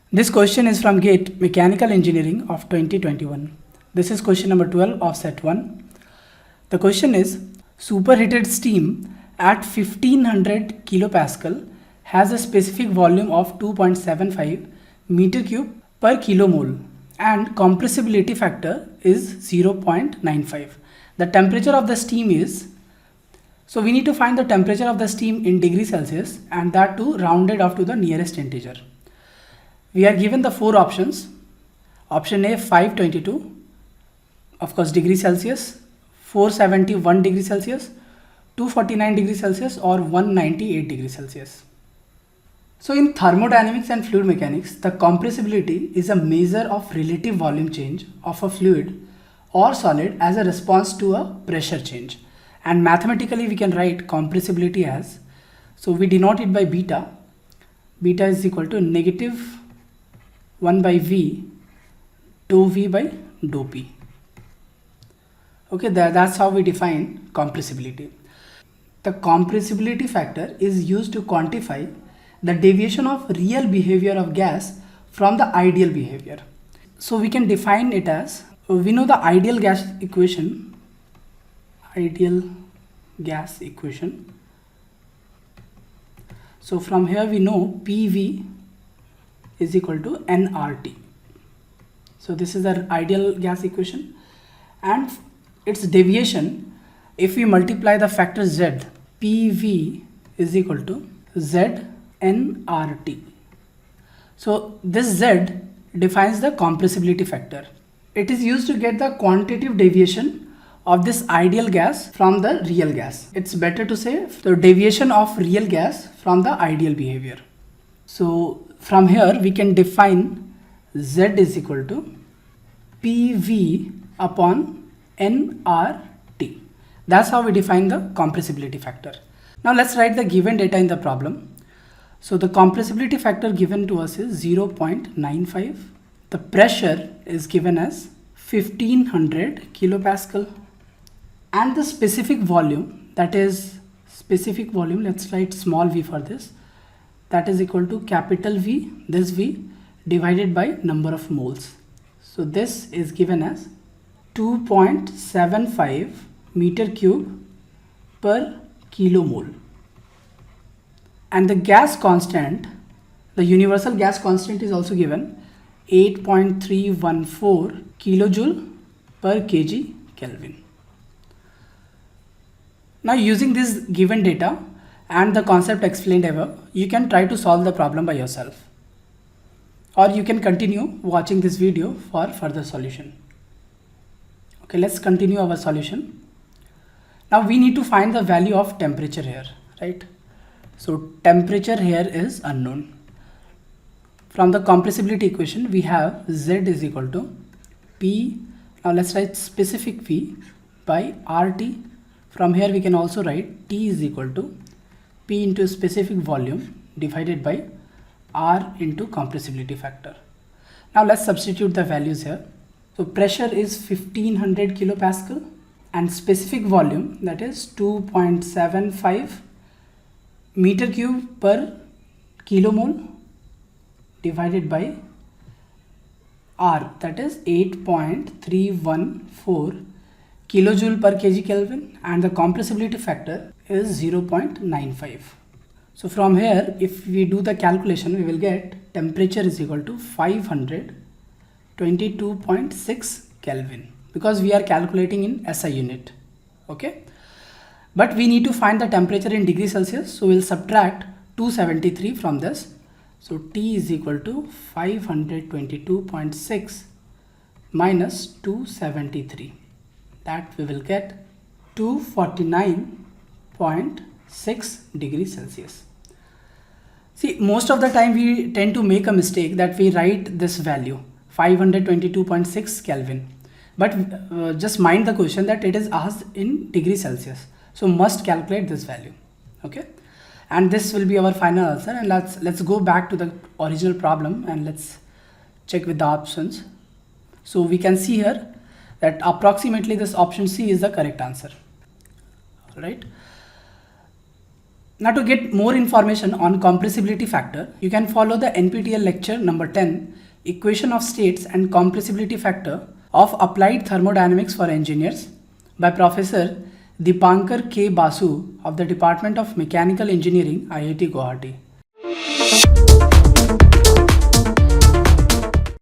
This question is from GATE Mechanical Engineering of 2021. This is question number 12 of set 1. The question is, superheated steam at 1500 kilopascal has a specific volume of 2.75 meter cube per kilomole and compressibility factor is 0.95. The temperature of the steam is, so we need to find the temperature of the steam in degrees Celsius, and that too rounded off to the nearest integer. We are given the four options. Option A 522, of course, degrees Celsius, 471 degrees Celsius, 249 degrees Celsius, or 198 degrees Celsius. So in thermodynamics and fluid mechanics, the compressibility is a measure of relative volume change of a fluid or solid as a response to a pressure change. And mathematically we can write compressibility as, so we denote it by beta. Beta is equal to negative 1 by V, dou V by dou P. Okay, that's how we define compressibility. The compressibility factor is used to quantify the deviation of real behavior of gas from the ideal behavior. So we can define it as, we know the ideal gas equation. So from here we know PV is equal to nRT. So this is the ideal gas equation, and its deviation, if we multiply the factor Z, PV is equal to Z nRT. So this Z defines the compressibility factor. It is used to get the quantitative deviation of this ideal gas from the real gas. It's better to say the deviation of real gas from the ideal behavior. So from here we can define Z is equal to PV upon nRT. That's how we define the compressibility factor. Now let's write the given data in the problem. So the compressibility factor given to us is 0.95. The pressure is given as 1500 kilopascal. And the specific volume, that is specific volume, let's write small v for this, that is equal to capital V, this V, divided by number of moles. So this is given as 2.75 meter cube per kilomole. And the gas constant, the universal gas constant is also given 8.314 kilojoule per kg Kelvin. Now using this given data and the concept explained above, you can try to solve the problem by yourself, or you can continue watching this video for further solution. Okay, let's continue our solution. Now we need to find the value of temperature here, right? So temperature here is unknown. From the compressibility equation we have Z is equal to P, now let's write specific V by RT. From here we can also write T is equal to P into specific volume divided by R into compressibility factor. Now let's substitute the values here. So pressure is 1500 kilopascal and specific volume, that is 2.75 meter cube per kilomole divided by R, that is 8.314 kilojoule per kg Kelvin, and the compressibility factor is 0.95. So from here if we do the calculation, we will get temperature is equal to 522.6 Kelvin, because we are calculating in SI unit. Okay, but we need to find the temperature in degrees Celsius, so we'll subtract 273 from this. So T is equal to 522.6 minus 273, that we will get 249.6 degrees Celsius. See, most of the time we tend to make a mistake that we write this value 522.6 Kelvin, but just mind the question that it is asked in degrees Celsius, so must calculate this value. Okay, and this will be our final answer. And let's go back to the original problem and let's check with the options. So we can see here that approximately this option C is the correct answer. All right. Now to get more information on compressibility factor, you can follow the NPTEL lecture number 10, Equation of States and Compressibility Factor of Applied Thermodynamics for Engineers by Professor Dipankar K. Basu of the Department of Mechanical Engineering, IIT Guwahati.